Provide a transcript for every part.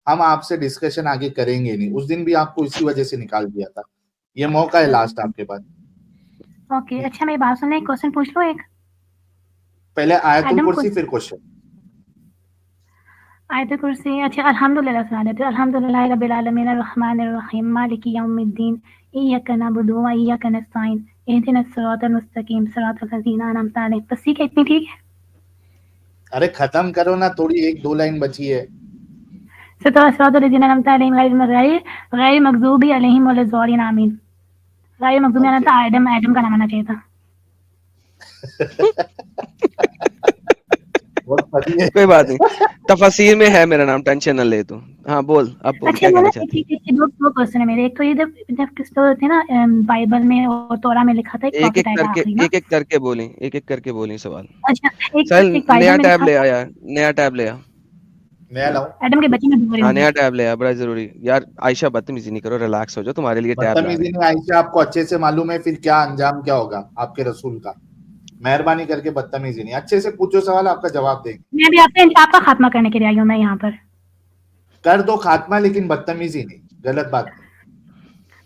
हम आपसे डिस्कशन आगे करेंगे नहीं। उस दिन भी आपको इसी वजह से निकाल दिया था। ये मौका है लास्ट आपके पास। ओके, अच्छा मेरी बात सुनने, एक क्वेश्चन पूछ लो एक। पहले आयतुल एडम को कुर्सी फिर क्वेश्चन। आयत कुर्सी, अच्छा अल्हम्दुलिल्लाह सुना देते। अल्हम्दुलिल्लाह रब्बिल आलमीन अर्रहमानिर रहीम मालिकी यौमिद्दीन इय्याका नअबुदु व इय्याका नस्तईन इहदिनस सिरातल मुस्तकीम सिरातल लज़ीना अनअमता अलैहिम। बस ठीक है, इतनी ठीक है। अरे खत्म करो ना, थोड़ी 1-2 लाइन बची है। सिरातल लज़ीना अनअमता अलैहिम गैरिल मग़ज़ूबि अलैहिम वलज़्ज़ालिन आमीन। गैरिल मग़ज़ूबि आना ओके। था, एडम का नाम आना चाहिए था। बहुत फनी है। कोई बात नहीं, तफसीर में है मेरा नाम, टेंशन न ले तू। हाँ बोल, अब बोल अच्छा क्या वो कहना ना चाहती है। दो क्वेश्चन है मेरे। एक तो ये जब जब किस तो थे ना बाइबल में और तोरा में लिखा था एक एक प्रॉफिट एक आएगा करके आखिरी ना। एक एक करके बोली, एक एक करके बोली सवाल। अच्छा साहिल एक बाइबल नया में टैब लिखा ले आ था यार, नया टैब ले आ। नया लाऊं? एडम के बच्चे में डूब रही हाँ हूँ। नया टैब ले आ, बड़ा जरूरी यार। आयशा बदतमीजी नहीं करो, रिलैक्स हो जाओ, तुम्हारे लिए टैब ला रहे बदतमीजी हैं। नहीं आयशा, आपको अच्छे से मालूम है फिर क्या अंजाम क्या होगा आपके रसूल का। मेहरबानी करके बदतमीजी नहीं, अच्छे से पूछो सवाल, आपका जवाब देंगे। मैं भी आपका खात्मा करने के लिए आई हूँ मैं यहाँ पर। कर दो खात्मा, लेकिन बदतमीजी नहीं, गलत बात नहीं।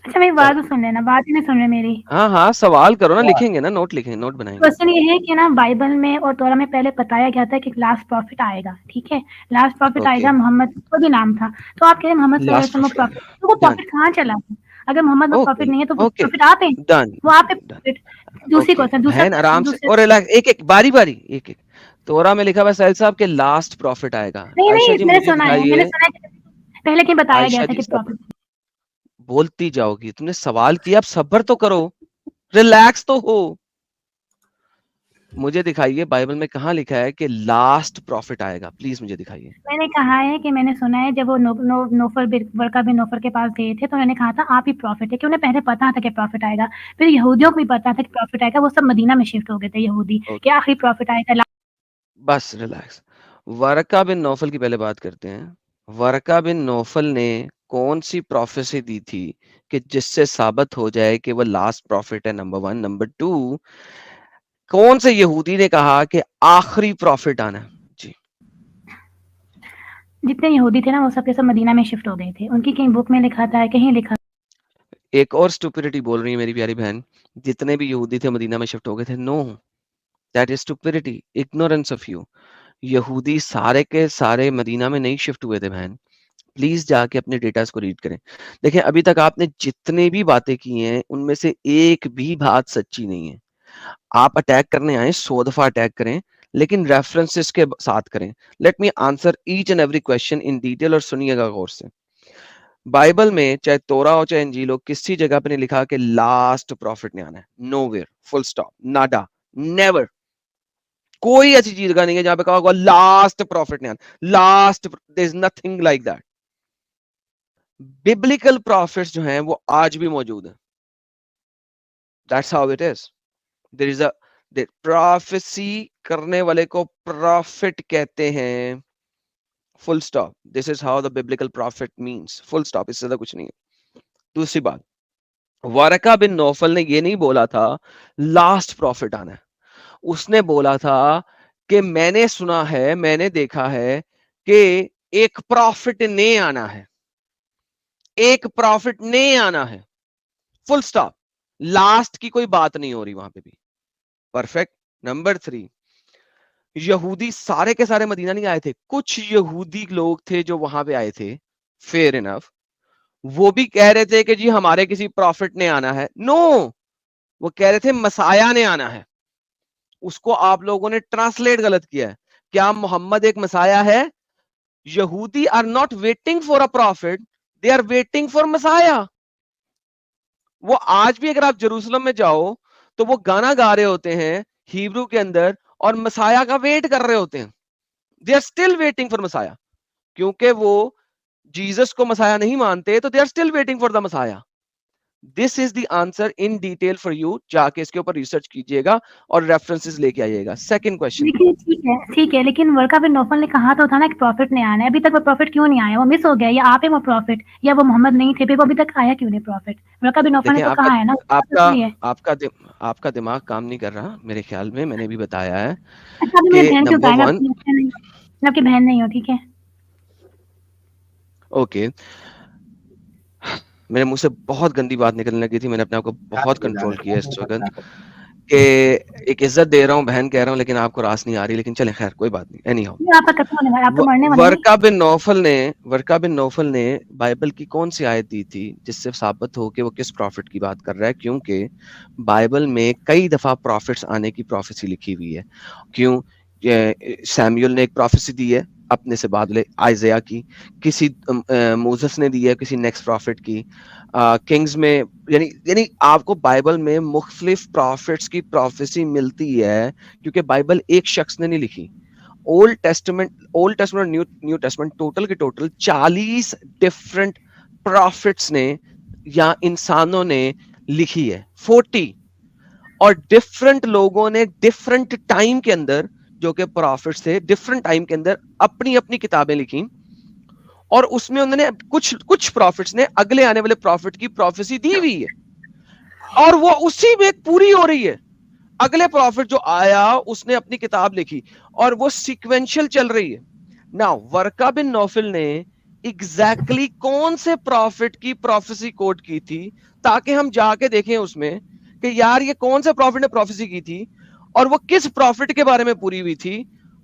अच्छा मेरी बात चलो तो सुन लेना, बात ही नहीं सुन रहे मेरी। हाँ हाँ सवाल करो ना, सवाल। लिखेंगे ना, नोट लिखेंगे, नोट बनाएंगे। क्वेश्चन ये है कि ना बाइबल में और तोरा में पहले बताया गया था कि लास्ट प्रॉफिट आएगा, ठीक है। लास्ट प्रॉफिट ओके, आएगा, मोहम्मद को भी नाम था। तो आप कह रहे मोहम्मद सल्लल्लाहु लास्ट अलैहि वसल्लम प्रॉफिट, प्रॉफिट, तो वो डन, प्रॉफिट कहाँ चला था? अगर मोहम्मद में ओके प्रॉफिट नहीं है तो ओके, प्रॉफिट आप है। डन वो आप है डन, प्रॉफिट। दूसरी ओके क्वेश्चन, दूसरा बहन क्वेश्चन आराम से दूसरे। और रिलैक्स, एक एक बारी बारी, एक एक। तोरा में लिखा हुआ है साहिल साहब के लास्ट प्रॉफिट आएगा। नहीं आयशा नहीं, जी मैंने मुझे सुना है, मैंने दिखाइए। सुना है कि पहले कहीं बताया गया आयशा था जी कि सब प्रॉफिट। बोलती जाओगी, तुमने सवाल किया, अब सब्र तो करो, रिलैक्स तो हो। मुझे दिखाइए बाइबल में कहाँ लिखा है कि लास्ट प्रॉफिट आएगा, प्लीज मुझे दिखाइए। मैंने कहा है कि मैंने सुना है जब वो नौफर वर्का बिन नौफर के पास गए थे तो उन्होंने कहा था आप ही प्रॉफिट है, कि उन्हें पहले पता था कि प्रॉफिट आएगा। फिर यहूदियों को भी पता था कि प्रॉफिट आएगा, वो सब मदीना में शिफ्ट हो गए थे यहूदी कि ओके आखिरी प्रॉफिट आएगा। बस रिलैक्स। वरका बिन नौफल की पहले बात करते हैं। वरका बिन नौफल ने कौन सी प्रोफेसी दी थी कि जिससे साबित हो जाए कि वो लास्ट प्रॉफिट है? Number one. नंबर टू, कौन से यहूदी ने कहा कि आखिरी प्रॉफिट आना है? जी जितने यहूदी थे ना वो सब के सब मदीना में शिफ्ट हो गए थे। उनकी कहीं बुक में लिखा था, कहीं लिखा। एक और स्टुपिडिटी बोल रही है मेरी प्यारी बहन, जितने भी यहूदी थे मदीना में शिफ्ट हो गए थे। No, that is stupidity, ignorance of you. यहूदी सारे के सारे मदीना में नहीं शिफ्ट हुए थे बहन। प्लीज जाके अपने डेटास को रीड करें। देखिए अभी तक आपने जितने भी बातें की हैं उनमें से एक भी बात सच्ची नहीं है। आप अटैक करने आए 100 दफा अटैक करें, लेकिन रेफरेंसेस के साथ करें। Let me answer each and every question in detail और सुनिएगा गौर से। बाइबल में चाहे तोरा हो चाहे इंजील हो, किसी जगह पे नहीं लिखा कि लास्ट प्रॉफिट ने आना है। नोवेयर, फुल स्टॉप, नाडा, नेवर। कोई ऐसी जगह नहीं है जहां पे कहा होगा लास्ट प्रॉफिट ने आना, last, there is nothing like that. Biblical prophets जो हैं वो आज भी मौजूद हैं। That's how it is. There is a prophecy करने वाले को प्रॉफिट कहते हैं। Full stop, this is how the biblical prophet means, full stop, इससे ज्यादा कुछ नहीं है। दूसरी बात, वारका बिन नौफल ने ये नहीं बोला था लास्ट प्रॉफिट आना है। उसने बोला था कि मैंने सुना है, मैंने देखा है कि एक प्रॉफिट ने आना है, एक प्रॉफिट ने आना है, फुल स्टॉप। लास्ट की कोई बात नहीं हो रही वहां पे भी। परफेक्ट। नंबर थ्री, यहूदी सारे के सारे मदीना नहीं आए थे, कुछ यहूदी लोग थे जो वहां पे आए थे, फेयर इनफ। वो भी कह रहे थे कि जी हमारे किसी प्रॉफिट ने आना है। नो, वो कह रहे थे मसाया ने आना है। उसको आप लोगों ने ट्रांसलेट गलत किया है। क्या मोहम्मद एक मसाया है? यहूदी are not waiting for a prophet, they are waiting for messiah. वो आज भी अगर आप जेरूसलम में जाओ तो वो गाना गा रहे होते हैं हिब्रू के अंदर और मसाया का वेट कर रहे होते हैं। They are still waiting for messiah, क्योंकि वो जीसस को मसाया नहीं मानते, तो they are still waiting for the messiah. This is the answer in detail for you. जाके इसके ऊपर रिसर्च कीजिएगा और रेफरेंसेस लेके आइएगा। Second question. लेकिन ठीक है, लेकिन वर्का बिन नौफल ने कहा तो था ना कि प्रॉफिट नहीं आना है। अभी तक वो प्रॉफिट क्यों नहीं आया? वो मिस हो गया, या आप है वो प्रॉफिट, या वो मोहम्मद नहीं थे? फिर वो अभी तक आया क्यों नहीं प्रॉफिट? वर्का बिन नौफल ने देखिए तो कहा है ना, आपका इसलिए। आपका आपका दिमाग काम नहीं कर रहा मेरे ख्याल में। मैंने भी बताया है अच्छा अभी कि मेरी बहन क्यों नंबर बताएगा? वन, आपकी बहन नहीं हो, ठीक है। ओके, मेरे मुंह से बहुत गंदी बात निकलने लगी थी, मैंने अपने आप को बहुत कंट्रोल किया इस वक्त कि एक इज्जत दे रहा हूँ, बहन कह रहा हूँ, लेकिन आपको रास नहीं आ रही, लेकिन चले खैर कोई बात नहीं। एनी हाउ, ये आपका खत्म होने वाला, आप तो मरने वाले हैं। वर्का बिन नौफल ने बाइबल की कौन सी आयत दी थी जिससे साबित हो कि वो किस प्रॉफिट की बात कर रहा है? क्योंकि बाइबल में कई दफा प्रॉफिट्स आने की प्रोफेसी लिखी हुई है। क्यों? सैमुअल ने एक प्रोफेसी दी है अपने से बाद में, आइज़ाया की, किसी मोसेस ने दी है किसी नेक्स्ट प्रॉफिट की, किंग्स में, यानी यानी आपको बाइबल में मुख्तलिफ प्रॉफिट्स की प्रोफेसी मिलती है, क्योंकि बाइबल एक शख्स ने नहीं लिखी। ओल्ड टेस्टमेंट और न्यू टेस्टमेंट टोटल के टोटल 40 डिफरेंट प्रॉफिट्स ने या इंसानों ने लिखी है, 40, और डिफरेंट लोगों ने डिफरेंट टाइम के अंदर, जो कि प्रॉफिट्स थे, डिफरेंट टाइम के अंदर अपनी अपनी किताबें लिखी, और उसमें उन्होंने कुछ प्रॉफिट्स ने अगले आने वाले प्रॉफिट की प्रोफेसी दी हुई है, और वो उसी में पूरी हो रही है। अगले प्रॉफिट जो आया उसने अपनी किताब लिखी और वो सीक्वेंशियल चल रही है। नाउ वर्का बिन नौफल ने एग्जैक्टली कौन से प्रॉफिट की प्रोफेसी कोट की थी, ताकि हम जाके देखें उसमें कि यार ये कौन से प्रॉफिट ने प्रोफेसी की थी और वो किस प्रॉफिट के बारे में पूरी हुई थी,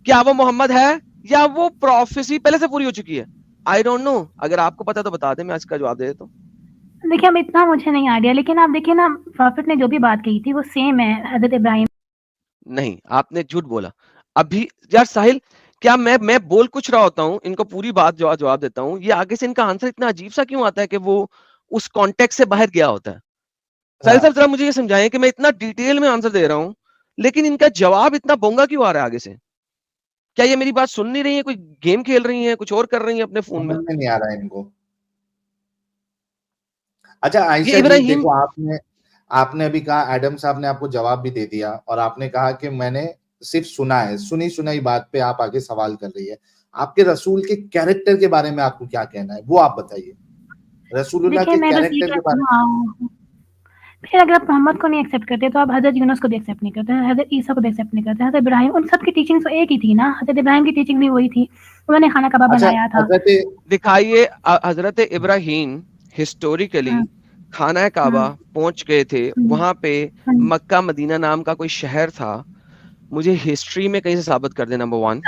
क्या वो मोहम्मद है या वो प्रोफेसी पहले से पूरी हो चुकी है? आई डोंट नो, अगर आपको पता तो बता दें, मैं इसका जवाब दे देता हूँ। देखिए अब इतना मुझे नहीं आइडिया, लेकिन आप देखिए ना, प्रॉफिट ने जो भी बात कही थी वो सेम है हजरत इब्राहिम। नहीं, आपने झूठ बोला अभी। यार साहिल, क्या मैं बोल कुछ रहा होता हूँ, इनको पूरी बात जवाब देता हूँ, ये आगे से इनका आंसर इतना अजीब सा क्यों आता है कि वो उस कॉन्टेक्स्ट से बाहर गया होता है? साहिल साहब जरा मुझे ये समझाएं कि मैं इतना डिटेल में आंसर दे रहा हूँ, लेकिन इनका जवाब इतना बोंगा क्यों आ रहा है आगे से? क्या ये मेरी बात सुन नहीं रही है, कोई गेम खेल रही है, कुछ और कर रही है अपने फोन में? समझ में नहीं आ रहा है इनको। अच्छा आयशा जी, इब्राहिम, देखो आपने अभी कहा, एडम साहब ने आपको जवाब भी दे दिया, और आपने कहा कि मैंने सिर्फ सुना है, सुनी सुनाई बात पे आप आगे सवाल कर रही है। आपके रसूल के कैरेक्टर के बारे में आपको क्या कहना है, वो आप बताइए। रसूलुल्लाह देखिए के मैं बस ये कैरेक्टर के बारे में। हाँ, फिर अगर आप मोहम्मद को नहीं एक्सेप्ट करते तो आप हजरत यूनुस को भी एक्सेप्ट नहीं करते, हजरत ईसा को भी एक्सेप्ट नहीं करते, हजरत इब्राहिम, उन सब की टीचिंग तो एक ही थी ना। हजरत इब्राहिम की टीचिंग भी वही थी, उन्होंने खाना कबा अच्छा बनाया था। दिखाइए हजरत इब्राहिम हिस्टोरिकली हाँ, खाना काबा पहुंच गए थे, वहां पे मक्का मदीना नाम का कोई शहर था, मुझे हिस्ट्री में कहीं से साबित कर दे। नंबर 1,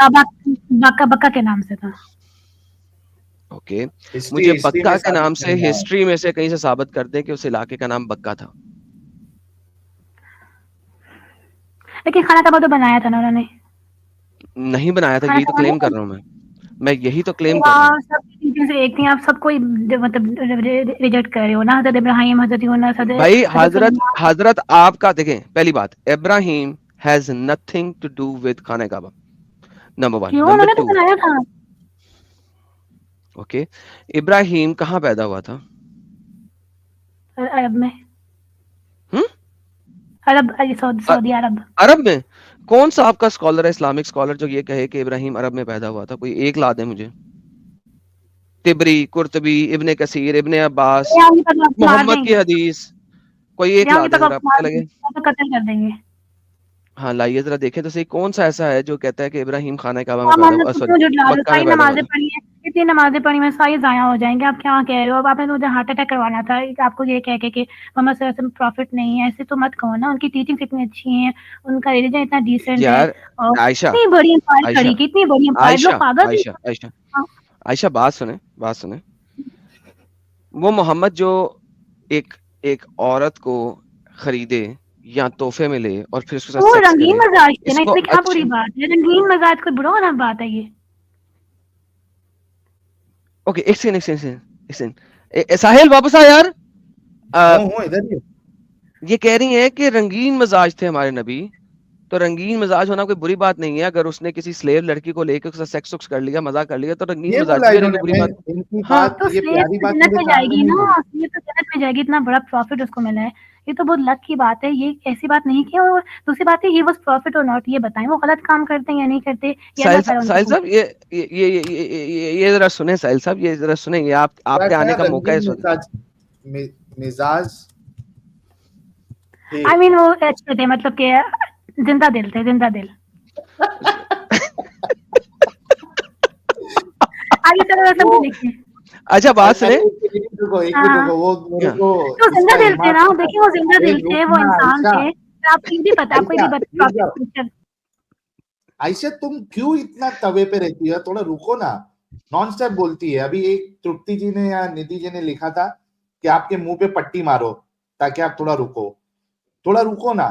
बक्का के नाम से था। ओके, मुझे बक्का के नाम से हिस्ट्री में से कहीं से साबित कर दे कि उस इलाके का नाम बक्का था। लेकिन खाना कबा तो बनाया था ना उन्होंने। नहीं बनाया था, यही तो क्लेम कर रहा हूँ मैं यही तो क्लेम कर रहा हूँ। सबकी टीचिंग से एक थी, आप सबको मतलब रिजेक्ट कर रहे हो ना, हजरत इब्राहिम, हजरत यूनुस, भाई हजरत आपका देखें, पहली बात, Ibrahim has nothing to do with खाना काबा, नंबर 1। नंबर 2, बनाया था। ओके, इब्राहिम कहाँ पैदा हुआ था? अरब में। अरब, सऊदी अरब। अरब में? कौन सा आपका स्कॉलर है, इस्लामिक स्कॉलर, जो ये कहे कि इब्राहिम अरब में पैदा हुआ था? कोई एक ला दे मुझे। तिबरी, कुर्तबी, इब्ने कसीर, इब्ने अब्बास, मोहम्मद की हदीस, कोई एक ला दे अगर आपको लगे। कत्ल कर देंगे। हाँ लाइए जरा देखें तो सही, कौन सा ऐसा है जो कहता है कि इब्राहिम खाना काबा में पैदा हुआ, सॉरी मक्का में पैदा हुआ था? इतनी नमाजें पढ़ी में सारी जाया हो जाएंगे। आप क्या कह रहे हो? अब आपने मुझे हार्ट अटैक करवाना था आपको ये कह के कि मोहम्मद सल्लल्लाहु अलैहि वसल्लम प्रॉफिट नहीं है, ऐसे तो मत कहो ना। उनकी टीचिंग इतनी अच्छी है, उनका रिलीजन इतना डिसेंट है, और इतनी बड़ी एम्पायर खड़ी की, इतनी बड़ी एम्पायर, लोग पागल थे। आयशा बात सुने, वो मोहम्मद जो एक औरत को खरीदे या तोहफे में ले और फिर उसके साथ सेक्स करे, रंगीन मजाज थे ना, इसमें क्या बुरी बात है? रंगीन मजाज कोई बुरा वाला बात है ये? ओके, एक सेकंड, साहिल वापस आ यार। इधर ये कह रही हैं कि रंगीन मजाज थे हमारे नबी, तो रंगीन मजाज होना कोई बुरी बात नहीं है। अगर उसने किसी स्लेव लड़की को लेकर उसका सेक्स कर लिया, मजा कर लिया, तो रंगीन मजाज भी कोई बुरी बात। हाँ, तो ये प्यारी बात जन्नत में जाएगी ना, ये तो जन्नत में जाएगी, इतना बड़ा प्रॉफिट उसको मिला है, ये तो बहुत लक की बात है। ये ऐसी बात नहीं की। और दूसरी बात है, ये वाज प्रॉफिट और नॉट, ये बताएं वो गलत काम करते हैं या नहीं करते? साहिल साहब ये जरा सुने, साहिल साहब ये जरा सुने, ये आपके आने का मौका है। मिजाज आई मीन वो अच्छे थे, मतलब कि जिंदा दिल थे, जिंदा दिल। आगे चलो, सब लिखिए। अच्छा बात सुने, एक मिनट रुको, हाँ। वो मेरे हाँ, को तो जिंदा इसका दिल थे इमाद ना, का देखिए वो जिंदा अरे दिल थे, वो रुकना इंसान आयशा, थे। आपको ये भी पता है, आपको ये आयशा भी रुक जाओ। पता आयशा तुम क्यों इतना तवे पे रहती है, थोड़ा रुको ना, नॉन स्टॉप बोलती है। अभी एक तृप्ति जी ने या निधि जी ने लिखा था कि आपके मुंह पे पट्टी मारो ताकि आप थोड़ा रुको ना।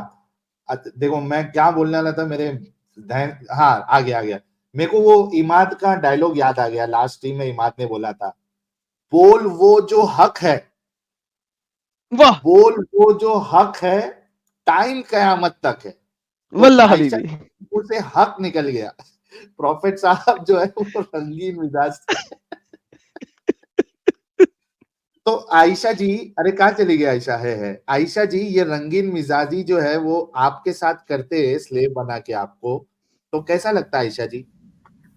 देखो मैं क्या बोलने वाला था, मेरे ध्यान, हाँ आ गया। मेरे को वो इमाद का डायलॉग याद आ गया, लास्ट स्ट्रीम में इमाद ने बोला था, बोल वो जो हक है, वाह बोल वो जो हक है, टाइम कयामत तक है। तो वल्लाह आयशा हबीबी। से हक निकल गया। प्रॉफिट साहब जो है वो रंगीन मिजाज तो आयशा जी, अरे कहाँ चली गई आयशा? है आयशा जी, ये रंगीन मिजाजी जो है वो आपके साथ करते हैं स्लेव बना के आपको, तो कैसा लगता है आयशा जी?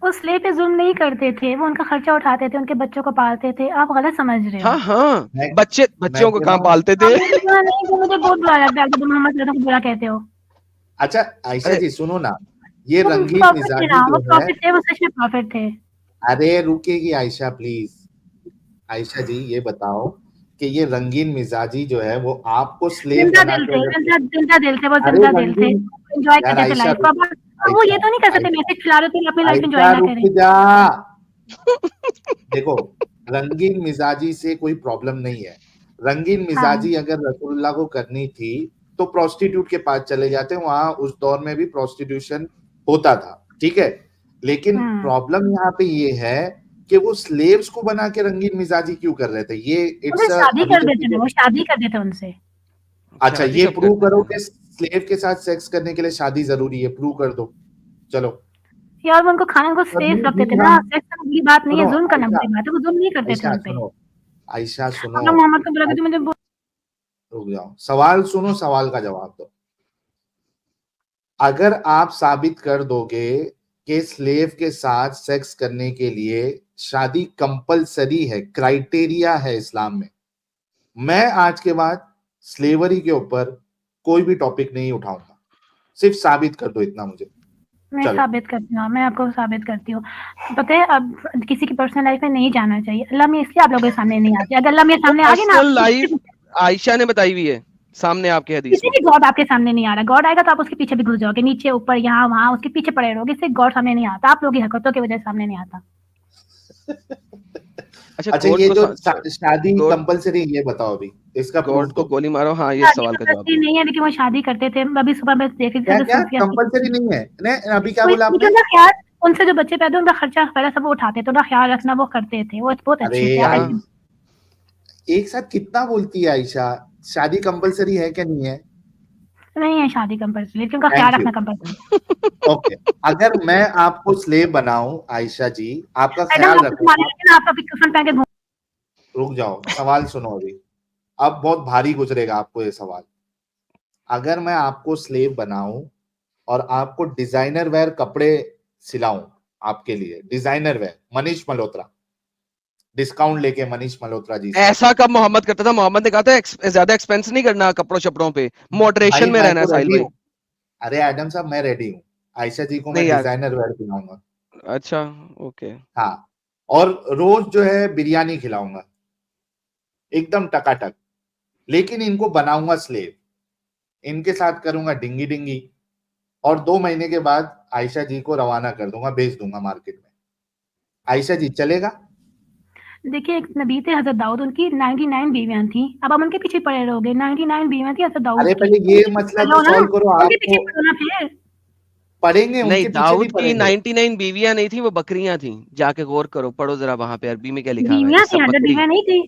वो स्लेव पे जुल्म नहीं करते थे, वो उनका खर्चा उठाते थे, उनके बच्चों को पालते थे। आप गलत समझ रहे हो। हाँ हाँ, मैं बच्चों को कह रहा कहाँ हूँ, पालते थे। आप मुझे बुरा नहीं, तो मुझे बहुत बुरा लगता है जब मोहम्मद रसूल को बुरा कहते हो। अच्छा आयशा अरे जी सुनो ना, ये वो रंगीन प्रॉफिट थे मिजाजी ना, वो जो है, प्रॉफिट थे, वो सच में प्रॉफिट थे। अरे रुकेगी आयशा प्लीज। आयशा जी ये बताओ कि ये रंगीन मिजाजी जो है वो आपको स्लेव जिंदा बना दिल के थे, अगर, जिंदा दिल थे, वो अरे जिंदा दिल थे। रंगीन, एन्जॉय यार करते थे आयशा लाइफ को। अब वो ये आयशा तो नहीं कर सकते, आयशा मैसेज खिला रहे हो तो अपनी लाइफ आयशा एन्जॉय ना रुक करें। जा। देखो रंगीन मिजाजी से कोई प्रॉब्लम नहीं है, रंगीन हाँ। मिजाजी अगर रसूलुल्लाह को करनी थी तो प्रोस्टिट्यूट के पास चले जाते, वहां उस दौर में भी प्रोस्टिट्यूशन होता था, ठीक है। लेकिन हुँ। प्रॉब्लम यहाँ पे ये है कि वो स्लेव्स को बना के रंगीन मिजाजी क्यों कर रहे थे, ये उन्हें इट्स शादी अभी कर तक देते थे, मुझे, वो शादी कर देते उनसे। अच्छा शादी ये कब प्रूव करते करो थे? कि स्लेव के साथ सेक्स करने के लिए शादी जरूरी है, प्रूव कर दो, चलो। यार वो उनको खाने को और सेफ रखते थे भी ना, हम, सेक्स करना बुरी बात नहीं है, सुनो जुल्म करना आयशा, बुरी बात है, वो जुल्म नहीं करते थे आयशा उन पे। सुनो, आयशा सुनो, अब मोहम्मद को बुला के तो मुझे रुक जाओ, सवाल सुनो, सवाल का जवाब दो। अगर आप साबित कर दोगे कि स्लेव के साथ सेक्स करने के लिए शादी कंपलसरी है, क्राइटेरिया है इस्लाम में, मैं आज के बाद स्लेवरी के ऊपर कोई भी टॉपिक नहीं उठाऊंगा, सिर्फ साबित कर दो इतना मुझे, मैं चलो। साबित करती हूँ, मैं आपको साबित करती हूँ। पता है, अब किसी की पर्सनल लाइफ में नहीं जाना चाहिए। अल्लाह में इसलिए आप लोगों के सामने नहीं आती। अगर अल्लाह मेरे वो सामने आ गए ना, पर्सनल आप लाइफ आयशा ने बताई हुई है सामने आपके हदीस किसी में। भी गॉड आपके सामने नहीं आ रहा। गॉड आएगा तो आप उसके पीछे भी घुस जाओगे, नीचे ऊपर यहाँ वहाँ उसके पीछे पड़े रहोगे। इससे गॉड सामने नहीं आता, आप लोगों की हरकतों की वजह से सामने नहीं आता। अच्छा अच्छा गॉड ये को जो शादी गॉड कंपलसरी, ये बताओ अभी, इसका गॉड प्रूफ को दो। गोली मारो, हाँ ये शादी सवाल का जवाब कंपल्सरी दो। नहीं है, लेकिन वो शादी करते थे। अभी सुबह मैं देख रही थी, क्या जो क्या सूफिया कंपलसरी नहीं है? नहीं अभी क्या तो बोला लेकिन आपने? उनका ख्याल, उनसे जो बच्चे पैदा हुए, उनका खर्चा वगैरह सब वो उठाते थे, उनका ख्याल रखना वो करते थे। वो बहुत अरे अच्छे थे। आप आई, ऐसे एक साथ कितना बोलती है आयशा, शादी कंपलसरी है क्या नहीं है? नहीं है शादी कंपल्सरी, लेकिन उनका ख्याल थैंक यू। रखना कंपल्सरी। ओके, अगर मैं आपको स्लेव बनाऊं आयशा जी, आपका मैडम ख्याल आपको तुम्हारे रखूंगा, लेकिन आप अभी कफन पहन के घूम रुक जाओ सवाल सुनो अभी, अब बहुत भारी गुजरेगा आपको ये सवाल। अगर मैं आपको स्लेव बनाऊं और आपको डिजाइनर वेयर कपड़े सिलाऊं, आपके लिए designer wear, Manish Malhotra, discount लेके मनीष मल्होत्रा जी से, ऐसा कब मोहम्मद करता था? मोहम्मद ने कहा था ज्यादा एक्सपेंस नहीं करना कपड़ों शपड़ों पे, भाई मॉडरेशन में मैं रहना है तो साहिल रेडी भाई। हूँ, अरे एडम साहब मैं रेडी हूँ, आयशा जी को मैं नहीं यार, डिजाइनर वेयर दिलाऊंगा, अच्छा ओके। हाँ, और रोज जो है बिरयानी खिलाऊंगा एकदम टकाटक, लेकिन इनको बनाऊंगा स्लेव, इनके साथ करूंगा डिंगी डिंगी, और 2 महीने के बाद आयशा जी को रवाना कर दूंगा, भेज दूंगा मार्केट में। आयशा जी चलेगा? देखिए, एक नबी थे हज़रत दाऊद, उनकी 99 बीवियाँ थी। अब आप उनके पीछे पड़े रहोगे। 99 बीवियाँ थी हज़रत दाऊद अरे की। पहले ये उनके पीछे मसला पड़ तो जाओ ना, सॉल्व करो, उनके पीछे आपको पड़ो ना फिर। पढ़ेंगे, नहीं, उनके पीछे भी दाऊद की पढ़ेंगे। 99 बीवियां नहीं थी, वो बकरियां थी। जाके गौर करो, पढ़ो जरा वहां पे अरबी में क्या लिखा हुआ है, बीवियाँ थी, सब 100 बकरी। बीवियाँ नहीं थी।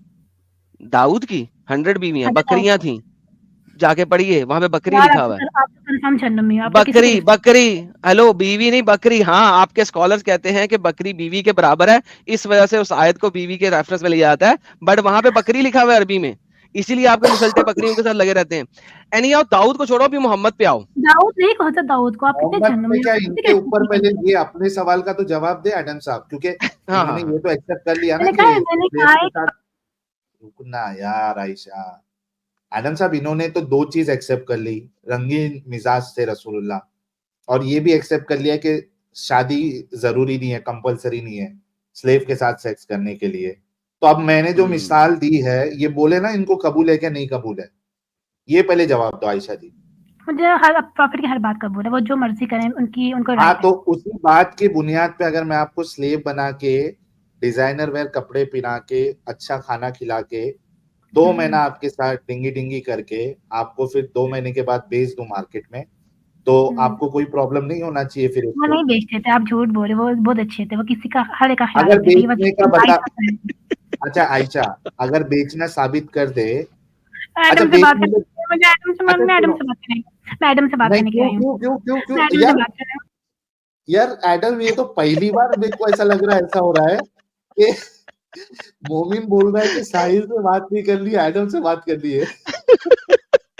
दाऊद की 100 बीवियां हज़रत दाऊद बकरियां थी, जाके पढ़िए वहां पे बकरी यार, लिखा हुआ है। आप तो कन्फर्म जहन्नमी हो, आप तो किसी को बकरी रिस्पेक्ट बकरी, हेलो बीवी नहीं बकरी। हाँ आपके स्कॉलर्स कहते हैं कि बकरी बीवी के बराबर है, इस वजह से उस आयत को बीवी के रेफरेंस में लिया जाता है, बट वहां पे बकरी लिखा हुआ है अरबी में, इसीलिए आपके मुसलटे बकरियों के साथ लगे रहते हैं। एनी आओ, दाऊद को छोड़ो, अभी मोहम्मद पे आओ। दाऊद नहीं को हज़रत दाऊद को आप कितने मोहम्मद पे जहन्नमी हो, क्या, आप कितने इनके कैसे ऊपर नहीं पहले करते। ये अपने सवाल का तो जवाब दे एडम साहब, क्योंकि हाँ इन्होंने हाँ हाँ। ये तो एक्सेप्ट कर लिया ना मैंने कि कहा है, मैंने स्लेव कहा के है साथ, रुकना यार आयशा, एडम साहब इन्होंने तो 2 चीज एक्सेप्ट कर ली, रंगीन मिजाज से रसूलुल्लाह, और ये भी एक्सेप्ट कर लिया कि शादी जरूरी नहीं है, कंपलसरी नहीं है स्लेव के साथ सेक्स करने के लिए, तो अब मैंने जो मिसाल दी है, ये बोले ना इनको कबूल है क्या नहीं कबूल है, ये पहले जवाब दो आयशा जी। मुझे हर प्रॉफिट की हर बात कबूल है, वो जो मर्जी करें उनको हाँ, राइट तो है। उसी बात की बुनियाद पे अगर मैं आपको स्लेव बना के, डिजाइनर वेयर कपड़े पहना के, अच्छा खाना खिला के 2 महीना आपके साथ डिंगी डिंगी करके आपको फिर 2 महीने के बाद बेच दूं मार्केट में, तो आपको कोई प्रॉब्लम नहीं होना चाहिए फिर वो उसको। नहीं बेचते थे, आप झूठ बोल रहे, वो बहुत अच्छे थे, वो किसी का हर एक का ख्याल अगर रखते थे। ये बेचने का बता, अच्छा आयशा, अगर बेचना साबित कर दे, अच्छा एडम से बात बेचने करनी है मुझे, एडम से अच्छा मैं एडम सुनो, से बात करनी है, मैं एडम से बात नहीं करने के क्यों आई हूँ, क्यों क्यों क्यों मैं क्यों एडम से यार, बात कर रही हूँ। यार एडम, ये तो पहली बार मेरे को ऐसा लग रहा है, ऐसा हो रहा है कि मोमिन बोल रहा है कि साहिल से बात नहीं कर ली, एडम से बात कर ली है।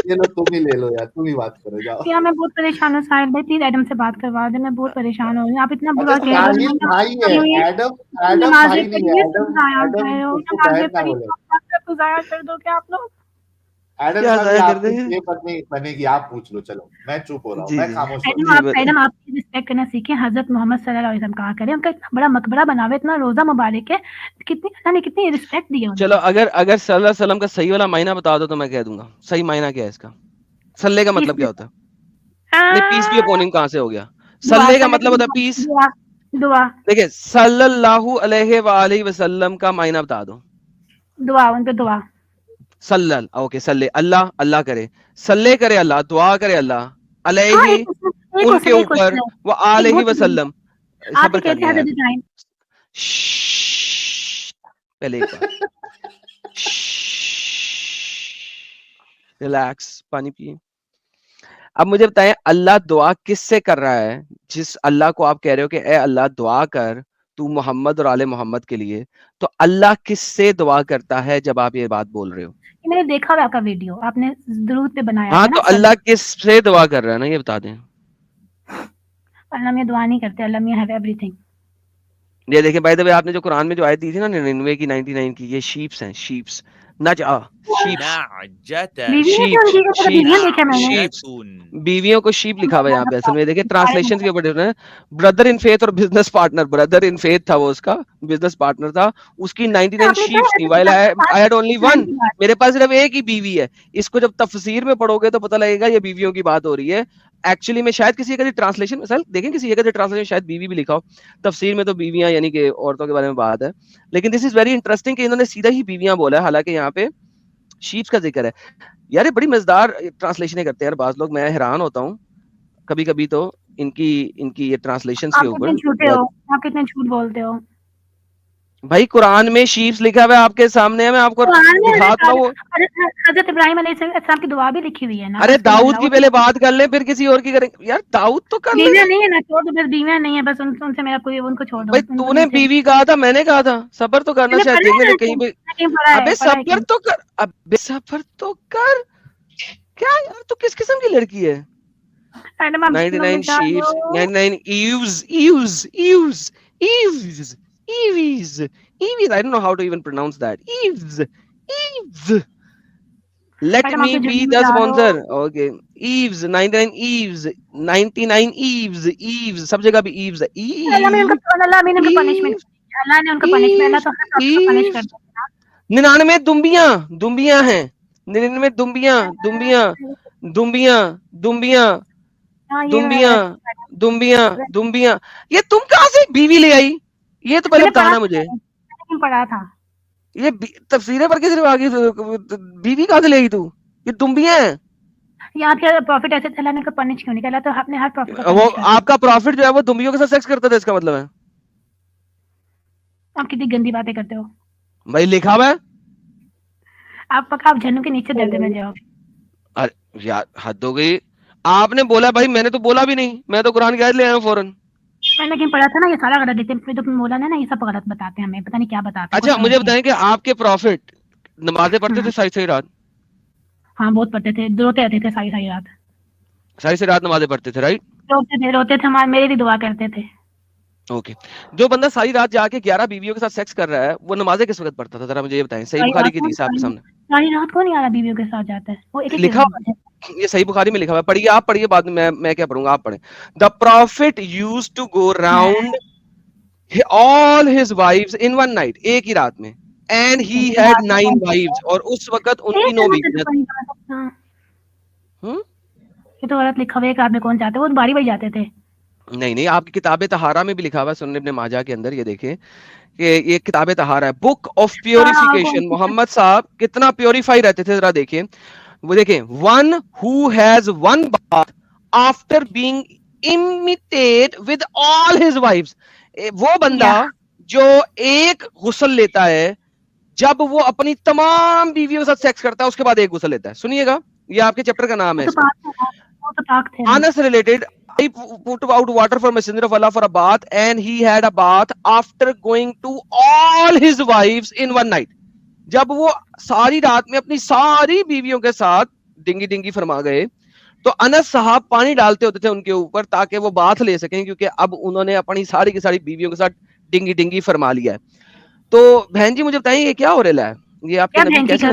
ये लो तुम ही ले लो यार, तुम ही बात करो जाओ। यार मैं बहुत परेशान हूँ साहिल भाई, प्लीज एडम से बात करवा दे, मैं बहुत परेशान हो रही हूँ, आप इतना अच्छा बुरा कह रहे साहिल भाई है, हो, एडम नमाज़ें भाई नहीं है, पढ़िए, एडम ज़ाया एडम कर रहे हो, उसको नमाज़ें बहन ना पढ़िए, बोले। तो ज़ाया कर दो क्या आप लोग? एडम क्या साहब, ये जाया कर आपकी देंगे? ये बनेगी, आप पूछ लो, चलो मैं चुप हो रहा हूँ, जी मैं जी खामोश हो एडम रहा आप एडम आप रिस्पेक्ट करना सीखें, हज़रत मोहम्मद सल्लल्लाहु अलैहि वसल्लम कहा करें, उनका इतना बड़ा मकबरा बनावे, इतना रोज़ा मुबारक है, कितनी पता नहीं कितनी रिस्पेक्ट दी है उनको। चलो, अगर अगर सल्लल्लाहु अलैहि वसल्लम का सही वाला मायना बता दो तो मैं कह दूंगा सही मायना क्या है इसका। सल्ले का मतलब क्या होता है? नहीं, पीस भी अपॉन हिम कहां से हो गया? दुआ सल्ले का सल्ले मतलब होता है पीस। दुआ दुआ देखिए, सल्लल्लाहु अलैहि वसल्लम का मायना बता दो। दुआ उन पे दुआ। सल्लल, ओके, सल्ले अल्लाह, अल्लाह करे, सल्ले करे अल्लाह, दुआ करे अल्लाह, हाँ, अलैहि उनके एक ऊपर, क्वेश्चन है, वो एक आलैहि बहुत वसल्लम। आप ही सब्र कर कहते हैं लिया यार, हज़रत इब्राहिम, श्श्श, पहले एक बार रिलैक्स, पानी पिए। अब मुझे बताएं, अल्लाह दुआ किससे कर रहा है? जिस अल्लाह को आप कह रहे हो कि ए अल्लाह दुआ कर तू मोहम्मद और आले मोहम्मद के लिए, तो अल्लाह किससे दुआ करता है जब आप ये बात बोल रहे हो? मैंने देखा हुआ आपका वीडियो, आपने दुरूद पे बनाया हाँ, था ना तो अल्लाह किससे दुआ कर रहा है ना, ये बता दें। अल्लाह में दुआ नहीं करते, अल्लाह में हैव एवरीथिंग। ये देखिए, बाय द वे, आपने जो कुरान में जो आयत दी थी ना 99 की 99 की, ये शीप्स हैं, शीप्स, नजा, शीप्स, बीवियां शीप, क्यों उनकी कहते बीवियां देखा मैंने। शीप्स, बीवियों को शीप लिखा हुआ है यहाँ पे। असल में देखिए, ट्रांसलेशन के ऊपर डिफरेंस है। ब्रदर इन फेथ और business partner, brother in faith था वो, उसका बिजनेस पार्टनर था, उसकी 99 आपने शीप्स थी, while I had only one. मेरे पास सिर्फ एक ही बीवी है। इसको जब तफसीर में पढ़ोगे तो पता लगेगा ये बीवियों की बात हो रही है। एक्चुअली में शायद किसी एक ट्रांसलेशन में, सर देखें, किसी एक ट्रांसलेशन शायद बीवी भी लिखा हो, तफसीर में तो बीवियां यानी कि औरतों के बारे में बात है। लेकिन दिस इज वेरी इंटरेस्टिंग कि इन्होंने सीधा ही बीवियां बोला है, हालांकि यहाँ पे शीप्स का जिक्र है। यार ये बड़ी मजेदार ट्रांसलेशन करते हैं यार बाज लोग, मैं हैरान होता हूँ कभी कभी तो इनकी इनकी ये ट्रांसलेशंस के आप कितने ऊपर। झूठे हो, आप कितने झूठ बोलते हो। भाई कुरान में शीप्स लिखा हुआ है आपके सामने है, मैं आपको कुरान में दिखा दूंगा वो। हजरत इब्राहिम अलैहिस्सलाम की दुआ भी लिखी हुई है ना। अरे बस फिर दाऊद अल्लाह की पहले बात कर ले, फिर किसी और की करेंगे यार। दाऊद तो कर ले बीवियां नहीं है ना, छोड़ दो, बस बीवियां नहीं है, बस उनसे मेरा कोई, उनको छोड़ दो। भाई। तूने बीवी कहा था, मैंने कहा था सबर तो करना, मैंने शायद पढ़ा देखने है दे ना, कहीं पे। कहीं पढ़ा है, अबे पढ़ा है सबर कहीं। तो कर, अबे सबर तो कर। क्या यार, तू किस किस्म की लड़की है? मैडम आप जितना 99 बचा sheeps, दो। 99 Eves. I don't know how to even pronounce that. Eves. Let madam me आप तो be जुर्म the बचा दो। sponsor. Okay. Eves, 99 Eves, 99 Eves. सब जगह भी Eves है. अल्लाह ने उनको पनिशमेंट, अल्लाह ने उनको पनिशमेंट, अल्लाह तो हर वक्त पनिश करता है। 99 दुम्बियां हैं. 99 दुम्बियां. ये तुम कहां से बीवी ले आई? ये तो पहले बताना मुझे। पढ़ा था ये तफसीरें पढ़ के सिर्फ आगे बीवी कहां से ले आई तू? ये दुम्बियां हैं। यहाँ के प्रॉफिट ऐसे अल्लाह ने को पनिश क्यों नहीं किया? अल्लाह तो अपने हर प्रॉफिट को वो पनिश करता है। आपका प्रॉफिट जो है वो दुम्बियों के साथ सेक्स करता था, इसका मतलब है। आप कितनी गंदी बातें करते हो भाई लिखा हुआ है। आप पक्का आप जन्नत के नीचे दर्जे में जाओगे। अरे यार हद हो गई। आपने बोला भाई, मैंने तो बोला भी नहीं, मैं तो कुरान की आयत ले आया हूं फौरन। मैंने कहीं पढ़ा था ना, ये सारा गलत देते हैं, तो बोला ना ये सब गलत बताते हैं हमें, पता नहीं क्या बताते हैं। अच्छा मुझे बताएं कि आपके प्रॉफिट नमाजें पढ़ते थे सारी रात? हाँ बहुत पढ़ते थे, रोते रहते थे सारी सारी रात। सारी रात नमाजें पढ़ते थे, राइट? रोते थे, हमारे मेरे भी दुआ करते थे। ओके। जो बंदा सारी रात जाके 11 बीवियों के साथ सेक्स कर रहा है, वो नमाजें किस वक्त पढ़ता था? जरा मुझे ये बताएं। सही बुखारी की हदीस आपके सामने सारी रात को नहीं आ रहा बीवियों के साथ जाता है वो, एक लिखा, ये सही बुखारी में लिखा हुआ है। पढ़िए, आप पढ़िए, बाद में मैं क्या पढ़ूंगा, आप पढ़ें। The prophet used to go round all his wives in one night, एक ही रात में and he had 9 wives, और उस वक्त उनकी 9 बीवियां थी। ये तो गलत लिखा हुआ है, एक आदमी कौन जाते, वो बारी बारी जाते थे। नहीं आपकी किताब तहारा में भी लिखा हुआ है, सुनन इब्न माजा के अंदर, ये देखें कि ये किताब तहारा है, बुक ऑफ प्योरिफिकेशन। मोहम्मद साहब कितना प्योरीफाई रहते थे, जरा देखें, वो देखें, one who has one bath after being emitted with all his wives, वो बंदा जो एक गुस्ल लेता है जब वो अपनी तमाम बीवियों के साथ सेक्स करता है, उसके बाद एक गुस्ल लेता है। सुनिएगा, ये आपके चैप्टर का नाम है। Anas related, I put out water for messenger of Allah for a bath, and he had a bath after going to all his wives in one night. जब वो सारी रात में अपनी सारी बीवियों के साथ डिंगी डिंगी फरमा गए, तो अनस साहब पानी डालते होते थे उनके ऊपर ताकि वो बाथ ले सकें, क्योंकि अब उन्होंने अपनी सारी की सारी बीवियों के साथ डिंगी डिंगी फरमा लिया है। तो बहन जी मुझे बताइए, ये क्या हो रहा है? ये आपके नबी कैसे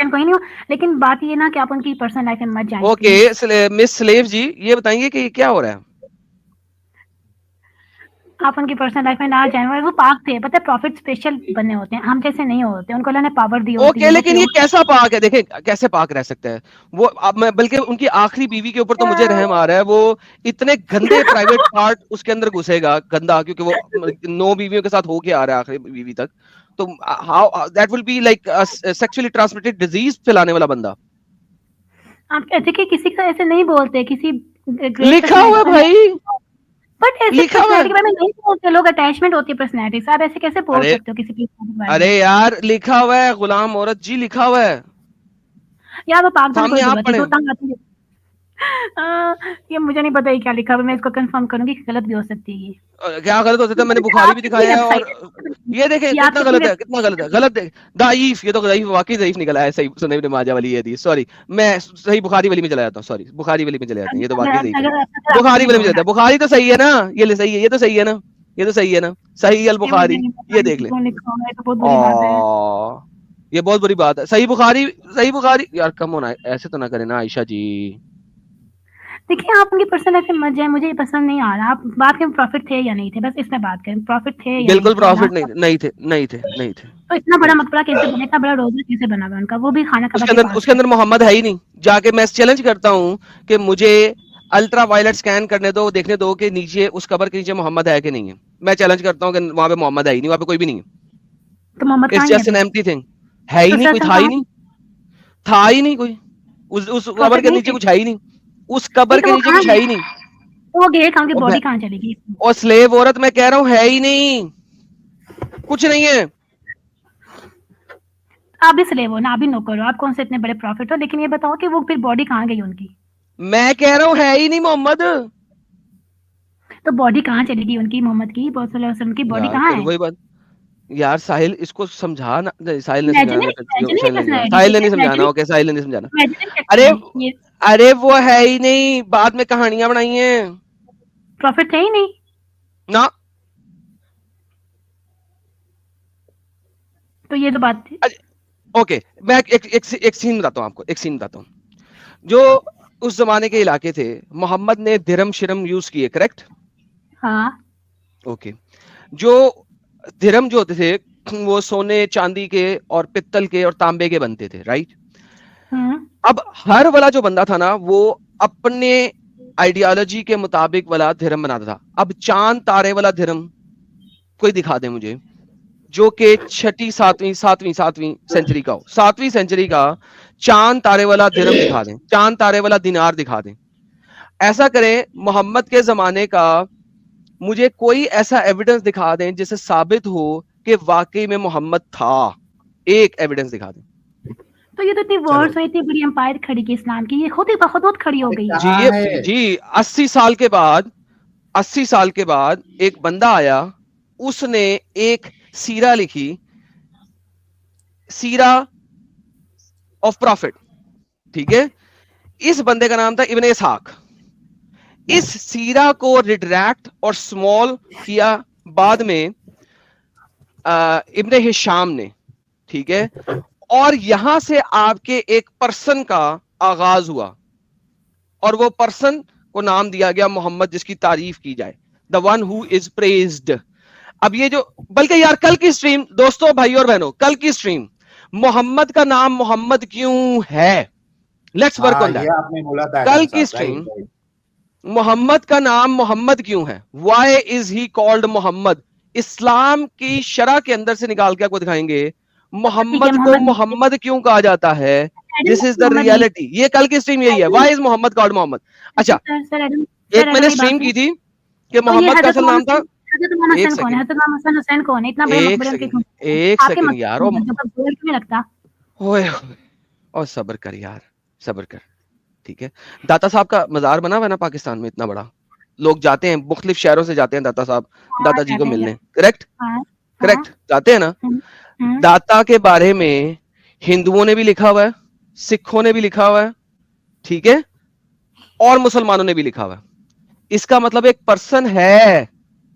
कोई नहीं हो, लेकिन बात ये ना कि आप उनकी पर्सनल लाइफ में मत जाइए। ओके मिस स्लेव जी, ये बताइए कि क्या हो रहा है? आप उनकी पर्सनल लाइफ में ना जाएं, वो पाक थे, पता है, प्रॉफिट स्पेशल बने होते हैं, हम जैसे नहीं होते, उनको अल्लाह ने पावर दी होती है। ओके, लेकिन ये कैसा पाक है? देखें कैसे पाक रह सकता है वो। अब मैं बल्कि उनकी आखिरी बीवी के ऊपर तो मुझे रहम आ रहा है, वो इतने गंदे प्राइवेट पार्ट उसके अंदर घुसेगा गंदा, क्योंकि वो 9 बीवियों के साथ होके आ रहा है आखिरी बीवी तक, तो how that will be like sexually transmitted disease फैलाने वाला बंदा। आप देखिए, किसी का ऐसे नहीं बोलते, किसी लिखा हुआ है भाई, बट ऐसे पर्सनैलिटी के बारे में नहीं बोलते लोग, अटैचमेंट होती है पर्सनैलिटी से, आप ऐसे कैसे बोल सकते हो किसी की? अरे यार लिखा हुआ है, गुलाम औरत जी लिखा हुआ है यार, वो पाक सामने आप पढ़े। ये मुझे नहीं पता ये क्या लिखा हुआ, मैं इसको कंफर्म करूंगी, गलत भी हो सकती है। क्या गलत हो सकता है? मैंने बुखारी भी दिखाया है, और ये देखें कितना गलत है, कितना गलत है, गलत है, दाईफ, ये तो दाईफ, वाकई दाईफ निकला है। सही सुनने इब्न माजा वाली ये थी, सॉरी मैं सही बुखारी वाली में चला जाता हूँ, सॉरी बुखारी वाली में चले जाते हैं, ये तो वाकई दाईफ है, बुखारी वाली में जाता है। बुखारी तो सही है ना, ये सही है, ये तो सही है ना, ये तो सही है ना, सही अल बुखारी, ये देख ले। ये बहुत बुरी बात है, सही बुखारी यार, कम होना, ऐसे तो ना करे ना आयशा जी। देखिए, आप उनकी पर्सनल लाइफ में मत जाए, मुझे ये पसंद नहीं आ रहा। आप बात करें प्रॉफिट थे या नहीं थे, बस इसमें बात करें, प्रॉफिट थे या बिल्कुल प्रॉफिट नहीं थे। तो इतना बड़ा मकबरा कैसे बना, इतना बड़ा रोजा कैसे बना हुआ उनका, वो भी खाना उसके अंदर मोहम्मद है ही नहीं। जाके मैं चैलेंज करता हूँ कि मुझे अल्ट्रा वायलेट स्कैन करने दो, देखने दो कि नीचे उस कब्र के नीचे मोहम्मद है कि नहीं है। मैं चैलेंज करता हूँ कि वहां पे मोहम्मद है ही नहीं, वहां पे कोई भी नहीं है, तो Mohammad it's just an empty thing, है ही नहीं, कोई था ही नहीं कोई, उस कब्र के नीचे कुछ है ही नहीं, उस कब्र के नीचे कुछ है ही नहीं, वो गए कहां, की बॉडी कहां चली गई? और स्लेव औरत मैं कह रहा हूँ है ही नहीं, कुछ नहीं है। आप भी स्लेव हो ना, आप भी नौकर हो, आप कौन से इतने बड़े प्रॉफिट हो, लेकिन ये बताओ कि वो फिर बॉडी कहां गई उनकी? मैं कह रहा हूँ है ही नहीं मोहम्मद, तो बॉडी कहां चली गई उनकी, मोहम्मद की की बॉडी कहां है? वही बात यार, साहिल इसको समझाना, साहिल ने नहीं समझाना, ओके साहिल ने नहीं समझाना। अरे वो है ही नहीं, बाद में कहानियां बनाई हैं, प्रॉफिट है ही नहीं ना। तो ये तो बात थी। ओके, मैं एक सीन बताता हूँ आपको, एक सीन बताता हूँ। जो उस जमाने के इलाके थे, मोहम्मद ने दिरहम शिरम यूज किए, करेक्ट? हाँ ओके, जो दिरहम जो होते थे वो सोने चांदी के और पित्तल के और तांबे के बनते थे, राइट? अब हर वाला जो बंदा था ना, वो अपने आइडियोलॉजी के मुताबिक वाला धर्म बनाता था। अब चांद तारे वाला धर्म कोई दिखा दे मुझे जो कि 6वीं 7वीं सेंचुरी का हो, 7वीं सेंचुरी का चांद तारे वाला धर्म दिखा दें, चांद तारे वाला दिनार दिखा दें। ऐसा करें, मोहम्मद के जमाने का मुझे कोई ऐसा एविडेंस दिखा दें जिससे साबित हो कि वाकई में मोहम्मद था, एक एविडेंस दिखा दें। तो ये तो इतनी वॉर्स हुई, इतनी बड़ी एम्पायर खड़ी की इस्लाम की, ये खुद ही बहुत खड़ी हो गई जी 80 साल के बाद एक बंदा आया, उसने एक सीरा लिखी, सीरा ऑफ प्रॉफिट, ठीक है? इस बंदे का नाम था इब्न इसहाक। इस सीरा को रिड्रैक्ट और स्मॉल किया बाद में इब्न हिशाम ने, ठीक है? और यहां से आपके एक पर्सन का आगाज हुआ, और वो पर्सन को नाम दिया गया मोहम्मद, जिसकी तारीफ की जाए, the one who is praised. अब ये जो, बल्कि यार कल की स्ट्रीम, दोस्तों भाई और बहनों, कल की स्ट्रीम, मोहम्मद का नाम मोहम्मद क्यों है, लेट्स वर्क ऑन ये दैट। आपने बोला था कल एडम की साहब, स्ट्रीम, राइट। मोहम्मद का नाम मोहम्मद क्यों है, why is he called Mohammad. Islam की शरह के अंदर से निकाल के आपको दिखाएंगे ठीक है, मोहम्मद को मोहम्मद क्यों कहा जाता है। दिस इज द मोहम्मद नहीं। रियलिटी। ये कल की स्ट्रीम यही है, why is Mohammad called Mohammad. अच्छा, सर एडम, एक मैंने स्ट्रीम की थी कि तो ये मोहम्मद का हजरत असल नाम था, हजरत मोहम्मद एक हसन कौन है? सेकंड, हजरत मोहम्मद हुसैन कौन है? इतना बड़े एक मकबरे उनके सेकंड, क्यों? एक आपके सेकंड मकबरे यार, क्यों जब तक गोल क्यों नहीं लगता? ओए और सब्र कर यार, सब्र कर, ठीक है। दाता साहब का मजार बना हुआ है ना पाकिस्तान में, इतना बड़ा, लोग जाते हैं, मुख्तलिफ शहरों से जाते हैं दाता साहब, हाँ, दाता जी को जाते हैं, मिलने, करेक्ट, हाँ, हाँ, करेक्ट, जाते हैं ना। हम्म, हम्म, दाता के बारे में हिंदुओं ने भी लिखा हुआ है, सिखों ने भी लिखा हुआ है, ठीक है, और मुसलमानों ने भी लिखा हुआ है। इसका मतलब एक पर्सन है,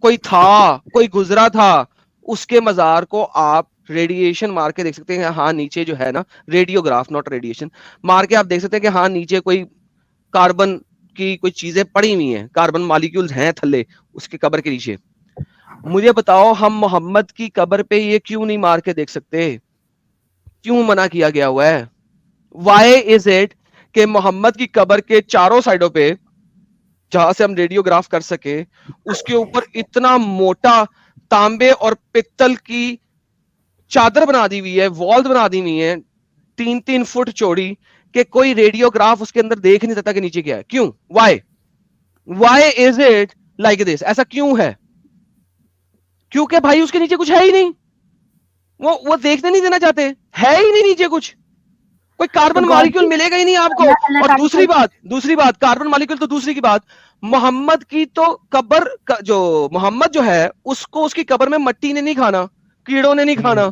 कोई था, कोई गुजरा था, उसके मजार को आप रेडिएशन मार के देख सकते हैं। हाँ, नीचे जो है ना, रेडियोग्राफ नॉट रेडिएशन, मार के आप देख सकते हैं कि हाँ नीचे कोई कार्बन की कोई चीजें पड़ी हुई हैं, कार्बन मॉलिक्यूल्स हैं थल्ले उसके कब्र के नीचे। मुझे बताओ, हम मोहम्मद की कब्र पे ये क्यों नहीं मार के देख सकते, क्यों मना किया गया हुआ है? वाई इज इट कि मोहम्मद की कब्र के चारों साइडों पे, जहां से हम रेडियोग्राफ कर सके, उसके ऊपर इतना मोटा तांबे और पित्तल की चादर बना दी हुई है, वॉल्स बना दी हुई है 3-3 फुट चौड़ी, कि कोई रेडियोग्राफ उसके अंदर देख नहीं सकता कि नीचे क्या है। क्यों? Why is it like this? ऐसा क्यों है? क्योंकि भाई उसके नीचे कुछ है ही नहीं, वो देखने नहीं देना चाहते, है ही नहीं नीचे कुछ, कोई कार्बन तो गॉड मॉलिक्यूल मिलेगा ही नहीं आपको। अल्लाह और ताला दूसरी बात कार्बन मॉलिक्यूल तो दूसरी की बात, मोहम्मद की तो कब्र जो मोहम्मद जो है उसको उसकी कब्र में मट्टी ने नहीं खाना, कीड़ों ने नहीं खाना,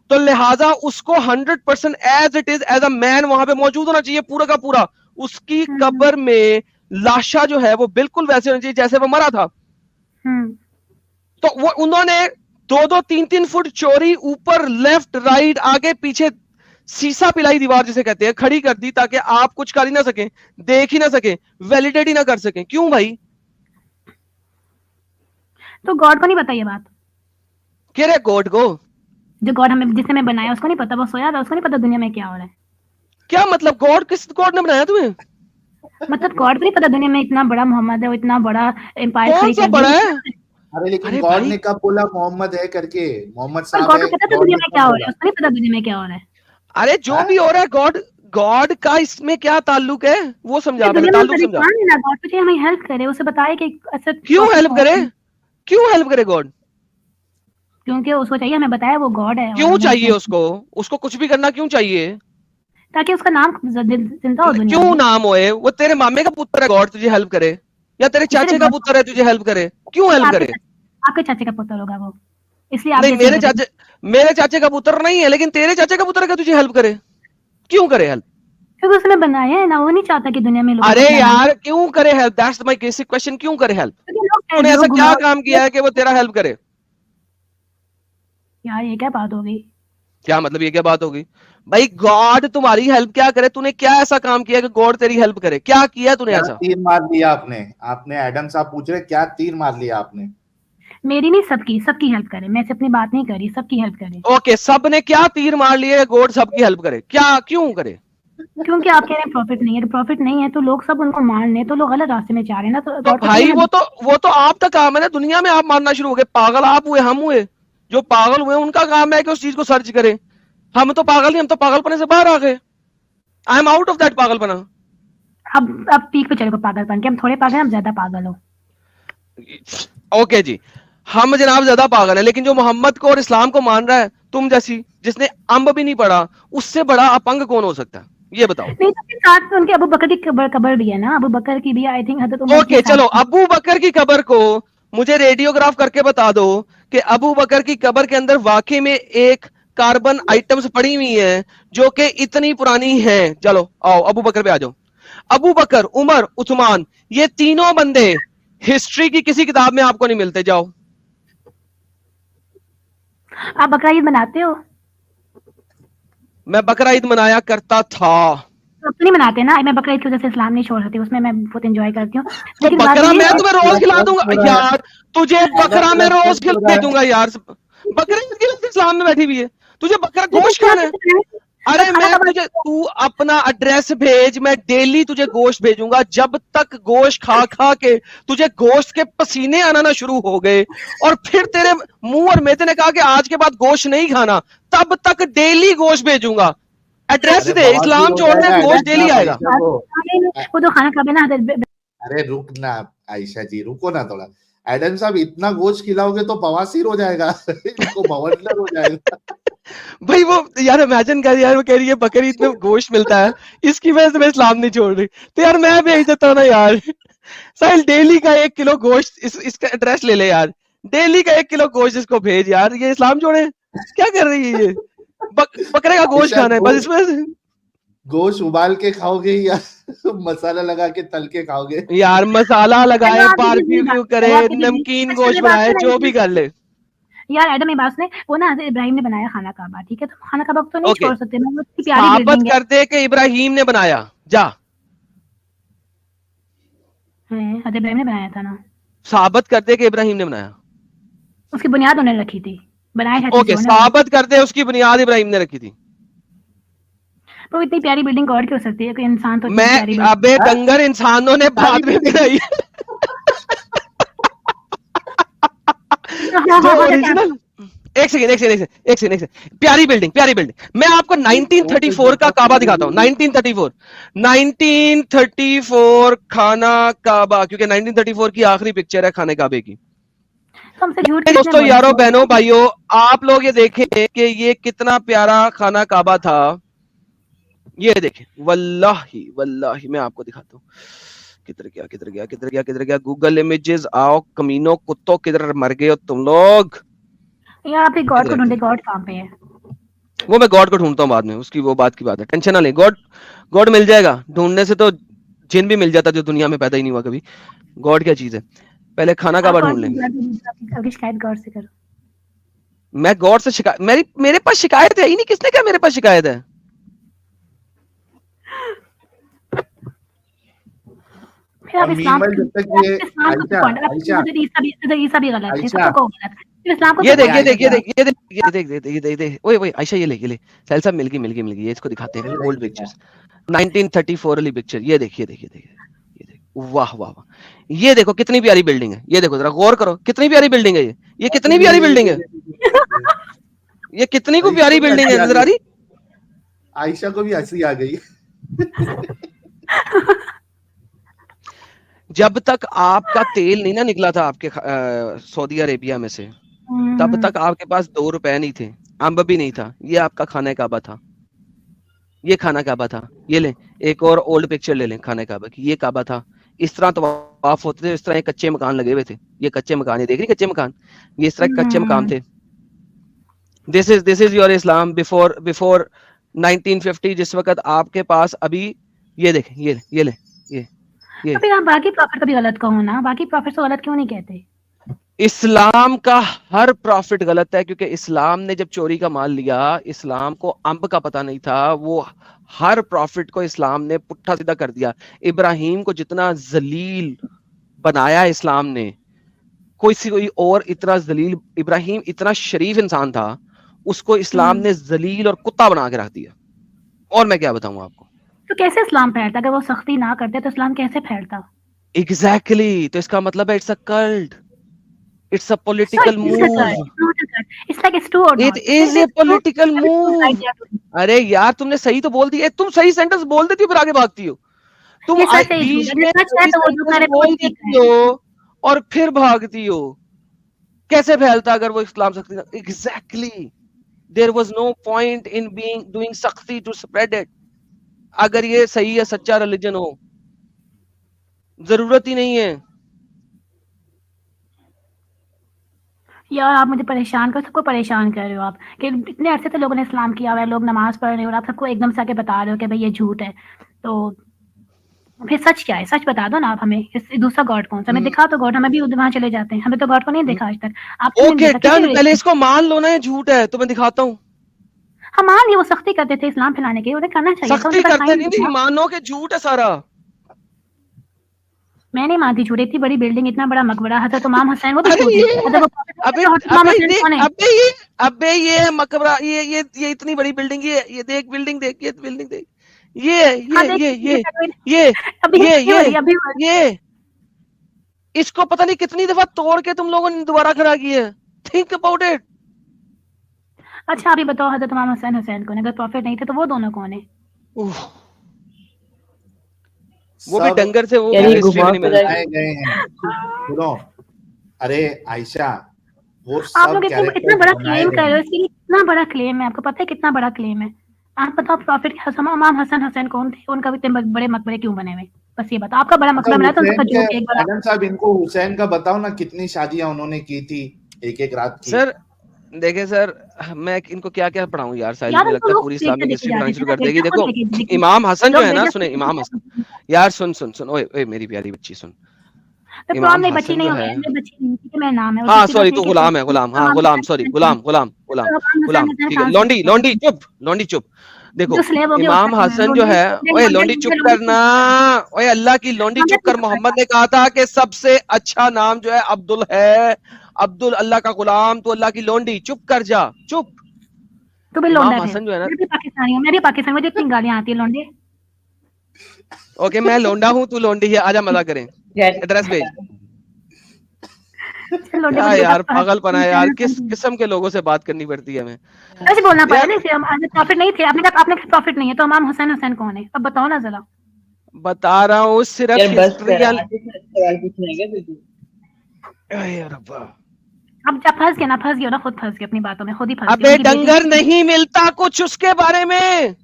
तो लिहाजा उसको 100% as it is as a man वहां पे मौजूद होना चाहिए, पूरा का पूरा। उसकी कब्र में लाशा जो है वो बिल्कुल वैसे होनी चाहिए जैसे वो मरा था। तो वो उन्होंने 2-2, 3-3 फुट चौड़ी ऊपर लेफ्ट राइट आगे पीछे सीसा पिलाई दीवार जिसे कहते हैं खड़ी कर दी, ताकि आप कुछ कर ही ना सकें, देख ही ना सकें, वैलिडेट ही ना कर सकें। क्यों भाई? तो गॉड को नहीं पता ये बात? कह रहे गॉड को? जो गॉड हमें जिसने हमें बनाया उसको नहीं पता? वो सोया था, उसको नहीं पता दुनिया में क्या हो रहा है? क्या मतलब गॉड? किस गॉड ने बनाया तुम्हें? मतलब गॉड को नहीं पता दुनिया में इतना बड़ा मोहम्मद है, वो इतना बड़ा एम्पायर कौन सा बड़ा है? अरे लेकिन अरे गॉड भाई, ने कब बोला मोहम्मद है करके? मोहम्मद साहब गॉड है, को पता था गॉड दुनिया ने में कब क्या हो रहा बोला? है? उसको नहीं पता दुनिया में क्या हो रहा है? अरे जो भी हो रहा है, गॉड का इसमें क्या ताल्लुक है, वो समझा, पहले दुनिया में ताल्लुक समझा। परेशान है ना गॉड, तो हमें हेल्प करे, उसे बताए कि अच्छा क्यों हेल्प करे? क्यों हेल्प करे गॉड? क्योंकि उसको चाहिए हमें बताया वो गॉड है। क्यों चाहिए उसको कुछ भी करना क्यों चाहिए? ताकि उसका नाम जिंदा हो दुनिया क्यों में। नाम होए? वो तेरे मामे का पुत्र है, गॉड तुझे हेल्प करे, या तेरे चाचे का पुत्र है तुझे हेल्प करे? क्यों हेल्प करे? आपके चाचे का पुत्र होगा वो, इसलिए आप नहीं, मेरे चाचे का पुत्र नहीं है, लेकिन तेरे चाचे का पुत्र है, तुझे हेल्प करे? क्यों करे हेल्प? क्योंकि उसने बनाया है ना, वो नहीं चाहता कि दुनिया में लोग। अरे यार क्यों करे help? That's my basic question, क्यों करे हेल्प? तूने ऐसा क्या काम किया है कि वो तेरा हेल्प करे? यार ये क्या बात हो गई? क्या मतलब ये क्या बात होगी भाई? गॉड तुम्हारी हेल्प क्या करे? तूने क्या ऐसा काम किया कि गॉड तेरी हेल्प करे? क्या किया तूने ऐसा? तीर मार लिया आपने एडम साहब पूछ रहे क्या तीर मार लिया आपने? मेरी नहीं, सबकी हेल्प करे। मैं अपनी बात नहीं करी, सबकी हेल्प करे। ओके, सब ने क्या तीर मार लिए? गॉड सबकी हेल्प करे? क्या क्यों करे? क्योंकि आप कह रहे हैं प्रॉफिट नहीं है, तो प्रॉफिट नहीं है तो लोग सब उनको मार रहे, तो लोग गलत रास्ते में जा रहे हैं ना। तो भाई वो तो आपका काम है ना, दुनिया में आप मारना शुरू हो गए। पागल आप हुए, हम हुए? जो पागल हुए उनका काम है कि उस चीज को सर्च करें। हम तो पागल नहीं, हम तो पागलपने से बाहर आ गए। I am out of that पागलपना। अब पीक पे चले पागलपन के, हम थोड़े पागल हैं, हम ज्यादा पागल हो। ओके जी, हम जनाब ज्यादा पागल है, लेकिन जो मोहम्मद को और इस्लाम को मान रहा है, तुम जैसी जिसने अम्ब भी नहीं पढ़ा, उससे बड़ा अपंग कौन हो सकता है? ये बताओ। नहीं, तो साथ में उनके अबू बकर की कब्र भी है ना, अबू बकर की भी, I think Hazrat Umar. Okay चलो, अबू बकर की कब्र को मुझे रेडियोग्राफ करके बता दो कि अबू बकर की कब्र के अंदर वाकई में एक कार्बन आइटम्स पड़ी हुई हैं जो कि इतनी पुरानी हैं। चलो आओ अबू बकर पे आ जाओ। अबू बकर, उमर, उस्मान, ये तीनों बंदे हिस्ट्री की किसी किताब में आपको नहीं मिलते। जाओ। आप बकरा ईद मनाते हो? मैं बकरा ईद मनाया करता था। अब नहीं मनाते ना, मैं बकरीद की वजह से इस्लाम नहीं छोड़ सकती, उसमें मैं बहुत एंजॉय करती हूँ। तो लेकिन बात बकरा ये मैं है तुम्हें रोज खिला दूंगा यार, तुझे बकरा मैं रोज खिला दूंगा यार, बकरीद की वजह से इस्लाम में बैठी हुई है, तुझे बकरा गोश्त खाना है। अरे मैं तुझे, तू अपना एड्रेस भेज, मैं डेली तुझे गोश्त भेजूंगा, जब तक गोश्त खा खा के तुझे गोश्त के पसीने आना ना शुरू हो गए और फिर तेरे मुंह और मेते ने कहा कि आज के बाद गोश्त नहीं खाना, तब तक डेली गोश्त भेजूंगा। एड्रेस दे, इस्लाम छोड़ने गोश्त डेली आएगा। वो तो खाना कभी ना। अरे रुक ना आयशा जी, रुको ना थोड़ा। एडम साहब इतना गोश्त खिलाओगे तो बवासीर हो जाएगा, इनको बवंडर हो जाएगा। भाई वो यार इमेजिन कर यार, वो कह रही है बकरीद में गोश्त मिलता है, इसकी वजह से मैं इस्लाम नहीं छोड़ रही, तो यार मैं भेज देता हूँ ना यार। साहिल डेली का 1 किलो गोश्त, इसका एड्रेस ले ले यार, डेली का 1 किलो गोश्त इसको भेज यार, ये इस्लाम छोड़े, क्या कर रही है ये? बकरे का गोश्त खाना है बस, इसमें गोश्त उबाल के खाओगे या मसाला लगा के तल के खाओगे? यार मसाला लगाए, बारबेक्यू करे, नमकीन गोश्त बनाए, जो भी कर ले यार। एडम इबास ने वो ना इब्राहिम ने बनाया खाना काबा, ठीक है, तो खाना काबा तो नहीं छोड़ सकते ना, उसकी प्यारी साबित कर दे कि इब्राहिम ने बनाया, जा हज़रत इब्राहिम ने बनाया था ना, साबित कर दे कि इब्राहिम ने बनाया, उसकी बुनियाद उन्होंने रखी थी, बनाया था। ओके साबित कर दे उसकी बुनियाद इब्राहिम ने रखी थी। तो इतनी प्यारी बिल्डिंग और क्यों हो सकती है, कोई इंसान तो मैं अबे कंगर इंसानों ने बाद में बनाई जो ओरिजिनल। एक सेकंड, प्यारी बिल्डिंग मैं आपको 1934 का काबा दिखाता हूँ। 1934 खाना काबा, क्योंकि 1934 की आखिरी पिक्चर है खाने काबे की। दोस्तों यारों बहनों भाइयों, आप लोग ये देखें कि ये कितना प्यारा खाना काबा था, ये देखें, वल्लाही मैं आपको दिखाता हूँ। किधर गया गूगल इमेजेस, आओ कमीनों कुत्तों, किधर मर गए हो तुम लोग यार? आप गॉड को ढूंढे, गॉड कहाँ पे है? वो मैं गॉड को ढूंढता हूँ बाद में, उसकी वो बात की बात है, टेंशन ना ले, गॉड मिल जाएगा। ढूंढने से तो जिन भी मिल जाता जो दुनिया में पैदा ही नहीं हुआ कभी। गॉड क्या चीज है, पहले खाना काबा ढूंढ लें। शिकायत गॉड से करो। मैं गॉड से शिकायत, मेरे पास शिकायत है ही नहीं, किसने कहा मेरे पास शिकायत है? फिर आप इस्लाम जब तक ये ईसा भी गलत है, सबको गलत है। ये देख ओए आयशा, ये ले साहिल साहब, मिल गई, ये इसको दिखाते हैं ओल्ड पिक्चर्स, 1934 वाली पिक्चर। ये देख, वाह, ये देखो कितनी प्यारी बिल्डिंग है, ये देखो जरा गौर करो, कितनी प्यारी बिल्डिंग है ये कितनी प्यारी बिल्डिंग है, ये कितनी को प्यारी बिल्डिंग है, नजर आ रही? आयशा को भी हंसी आ गई। जब तक आपका तेल नहीं ना निकला था आपके सऊदी अरेबिया में से, तब तक आपके पास 2 रुपए नहीं थे, अम्ब भी नहीं था। ये आपका खाना काबा था, ये खाना काबा था। ये ले एक और ओल्ड पिक्चर ले लें खाने काबा की, ये काबा था। इस तरह तवाफ होते थे, इस तरह कच्चे मकान लगे हुए थे, ये कच्चे मकान, ये देख रही कच्चे मकान, ये इस तरह कच्चे मकान थे। This is your Islam before 1950, जिस वक्त आपके पास अभी ये देखें, ये ले तो फिर आप बाकी प्रॉफिट कभी गलत कहो ना, बाकी प्रॉफिट तो गलत क्यों नहीं कहते? इस्लाम का हर प्रॉफिट गलत है, क्योंकि इस्लाम ने जब चोरी का माल लिया, इस्लाम को अम्ब का पता नहीं था, वो हर प्रॉफिट को इस्लाम ने पुट्ठा सीधा कर दिया। इब्राहिम को जितना जलील बनाया इस्लाम ने, कोई और इतना जलील, इब्राहिम इतना शरीफ इंसान था, उसको इस्लाम ने जलील और कुत्ता बना के रख दिया। और मैं क्या बताऊं आपको, तो कैसे इस्लाम फैलता? अगर वो सख्ती ना करते तो इस्लाम कैसे फैलता? एग्जैक्टली तो इसका मतलब है it's a cult, it's a political move, it is a political move. अरे यार तुमने सही तो बोल दिया, तुम सही सेंटेंस बोल देती हो फिर आगे भागती हो, तुम बीच में बोल देती हो और फिर भागती हो। कैसे फैलता अगर वो इस्लाम सख्ती? Exactly, there was no point in being doing सख्ती टू स्प्रेड इट। अगर ये सही है, सच्चा रिलीजन हो, जरूरत ही नहीं है। यार आप मुझे परेशान कर, सबको परेशान कर रहे हो आप, कि इतने अरसे से लोगों ने इस्लाम किया हुआ है, लोग नमाज पढ़ रहे हो और आप सबको एकदम से आके बता रहे हो कि भाई ये झूठ है। तो फिर सच क्या है? सच बता दो ना आप हमें, दूसरा गॉड कौन सा? हमें दिखा तो गॉड, हमें भी वहां चले जाते हैं। हमें तो गॉड को नहीं देखा आज तक। आप ओके डन, पहले इसको मान लो ना ये झूठ है, तो मैं दिखाता हूँ। हम मान लिए वो सख्ती करते थे इस्लाम फैलाने की, उन्हें करना चाहिए था, सख्ती उनके पास करते टाइम नहीं, मानो के झूठ है सारा। मैं नहीं मानती झूठ, इतनी बड़ी बिल्डिंग, इतना बड़ा मकबरा, हज़रत इमाम हुसैन, वो भी अरे झूठ है। ये अगर वो प्रॉफिट होते अबे तो हज़रत इमाम अबे हुसैन कौन है? अबे ये मकबरा, ये इतनी बड़ी बिल्डिंग, ये देख बिल्डिंग देख, ये बिल्डिंग देख, ये हाँ, ये देख ये ये अभी ये अभी ये हो रही है, अभी ये इसको पता नहीं कितनी दफा तोड़ के तुम लोगों ने दोबारा खड़ा किया है। Think about it. अच्छा अभी बताओ, हज़रत इमाम हुसैन कौन है? अगर प्रॉफिट नहीं थे तो वो दोनों कौन है? वो भी डंगर से, वो यानी हिस्ट्री में नहीं मिलते बनाए गए हैं। सुनो, अरे आयशा, वो आप सब लोग इतना कैरेक्टर बड़ा बनाए क्लेम कर गए रहे हो, हैं। इसके लिए कितना बड़ा क्लेम है, आपको पता है कितना बड़ा क्लेम है? आप बताओ प्रॉफिट इमाम हुसैन कौन थे? उनका भी इतने बड़े मकबरे क्यों बने हुए? बस ये बताओ, आपका बड़ा अच्छा मकबरा बनाया तो हुसैन उनका के, झूठ एक बार मैडम साहब इनको हुसैन का बताओ ना, कितनी शादियां उन्होंने की थी एक एक रात की। सर देखे सर, मैं इनको क्या क्या पढ़ाऊं यार, साहिल, यार मुझे उनको लगता है लोग पूरी देखते इस्लामिक देखे हिस्ट्री पढ़ानी जाते थे शुरू ना, कर देगी। बेटियां खुद देखो देखे देखी, इमाम हसन जो लोग है ना, बेटियां सुने, खुद इमाम देखे हसन, यार सुन सुन सुन, ओए ओए मेरी प्यारी बच्ची सुन, तो प्रॉम इमाम नहीं बच्ची हसन नहीं जो हो है, गई, मेरी बच्ची नहीं, ठीक है, मेरा नाम है, और हाँ दूसरी बात सॉरी ये तू कि गुलाम है, गुलाम, हाँ इमाम गुलाम, हुसैन सॉरी कौन गुलाम है? गुलाम गुलाम तो इमाम गुलाम, हुसैन ठीक है, कहाँ से लौंडी है? लौंडी चुप, लौंडी चुप। देखो जो स्लेव हो गए इमाम उसका हसन जो लोंडी है, ओए लौंडी चुप करना, ओए अल्लाह की लौंडी चुप कर। मोहम्मद ने कहा था कि सबसे अच्छा नाम जो है अब्दुल है, अब्दुल अल्लाह का गुलाम, तो अल्लाह की लौंडी, चुप कर जा, चुप। तू भी लोंडा इमाम है, हसन जो है ना, मैं भी पाकिस्तानी हूँ, मैं भी पाकिस्तानी, मुझे इतनी गालियां आती है लोंडे। ओके मैं लोंडा हूँ, तू लोंडी है, आजा मजा करें, एड्रेस भेज। लोंडे को क्या बेटा यार पागलपना है यार, किस किस्म के लोगों से बात करनी पड़ती है हमें ऐसे बोलना पड़ा यार। ना, इसे हम प्रॉफिट नहीं थे, आपने प्रॉफिट नहीं है, तो इमाम हुसैन कौन है? अब बताओ ना जरा। बता रहा हूँ सिर्फ यार बस कर, हिस्ट्रियल। आगे से सवाल पूछने का दीदी। अब जब फंस गया ना, फंस गया ना, खुद फंस गया अपनी बातों में, खुद ही फंस गया। अबे डंगर नहीं मिलता कुछ उसके बारे में।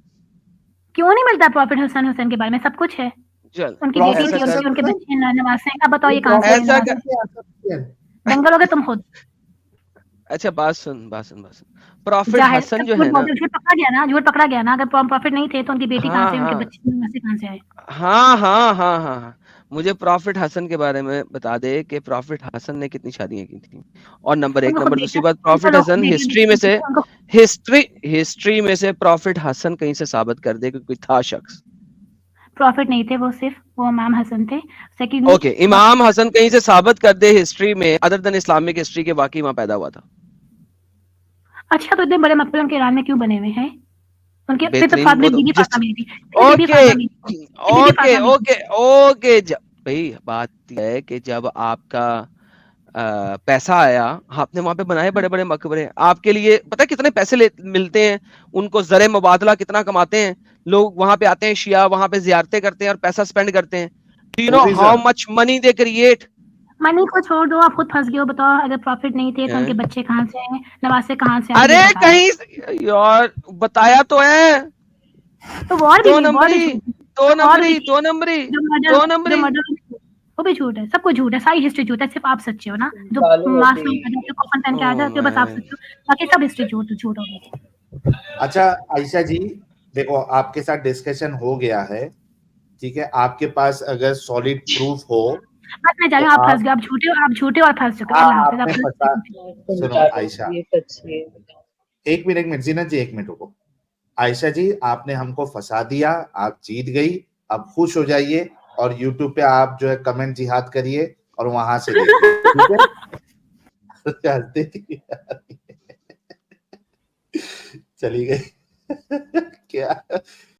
क्यों नहीं मिलता प्रॉफिट हुसैन के बारे में? सब कुछ है, चल उनकी Prophet बेटी थी, ऐसा कर, उनके बच्चे नवासे हैं। अब बताओ ये कहाँ से ऐसा है? कर, दंगल हो गए तुम खुद। अच्छा बात सुन, बात सुन, बात सुन। प्रॉफिट जाहिर हसन जो है ना, झूठ पकड़ा गया ना, झूठ पकड़ा गया ना। अगर प्रॉफिट नहीं थे तो उनकी बेटी कहाँ हाँ से, उनके हाँ बच्चे नवासे कहाँ से आए? हाँ हाँ हाँ हाँ हाँ, मुझे प्रॉफिट हसन के बारे में बता दे कि प्रॉफिट हसन ने कितनी शादियां की थी। और नंबर एक, उनको नंबर खुद दूसरी बेटा, बात, प्रॉफिट उनको हसन खुद हिस्ट्री में से, उनको हिस्ट्री में से प्रॉफिट हसन कहीं से साबित कर दे कि कोई था शख्स। प्रॉफिट नहीं थे, वो सिर्फ वो इमाम हसन थे। सेकंडली ओके इमाम हसन कहीं से साबित कर दे हिस्ट्री में, अदर देन इस्लामिक हिस्ट्री के, वाकई वहां पैदा हुआ था। अच्छा तो इतने बड़े मकबरे उनके ईरान में क्यों बने हुए हैं? उनके फिर तो बेहतरीन, वो तो बीबी जिस, फातिमा मिली थी, बीबी ओके फातिमा मिली थी, बीबी ओके फातिमा मिली थी। ओके ओके, भाई बात यह है कि जब आपका पैसा आया, आपने वहां पे बनाए बड़े बड़े मकबरे। आपके लिए पता है कितने पैसे मिलते हैं उनको, जरे मुबादला कितना कमाते हैं लोग, वहां पे आते हैं शिया, वहां पे जियारतें करते हैं और पैसा स्पेंड करते हैं। Do you know how much money they create? Money को छोड़ दो, आप खुद फंस गए हो। बताओ अगर प्रॉफिट नहीं थे तो उनके बच्चे कहाँ से आए, नवासे कहाँ से आए? अरे कहीं यार बताया तो है, तो वॉर भी दो नहीं, वॉर भी नंबरी, झूठ, दो वॉर नंबरी, भी दो नंबरी, जो दो मर्डर, नंबरी, वो भी झूठ है, सब कुछ झूठ है, सारी हिस्ट्री झूठ है, सिर्फ आप सच्चे हो ना, जो चालू मास्क होती में कफन पहन के आ जाते हो, बस आप सच्चे हो, बाकी सब हिस्ट्री झूठ होगी। अच्छा आयशा जी, देखो आपके साथ डिस्कशन हो गया है, ठीक है, आपके पास अगर सॉलिड प्रूफ हो, बस मैं जा रही हूँ, आप फंस गए, आप झूठे और फंस चुके हो। अल्लाह हाफिज़। आपने फंसा, सुनो आयशा, ये सच है। एक मिनट जीनत जी, एक मिनट रुको। आयशा जी आपने हमको फंसा दिया, आप जीत गई, अब खुश हो जाइए और यूट्यूब पे आप जो है कमेंट जिहाद करिए और वहां से देखिए, ठीक है? चली गई क्या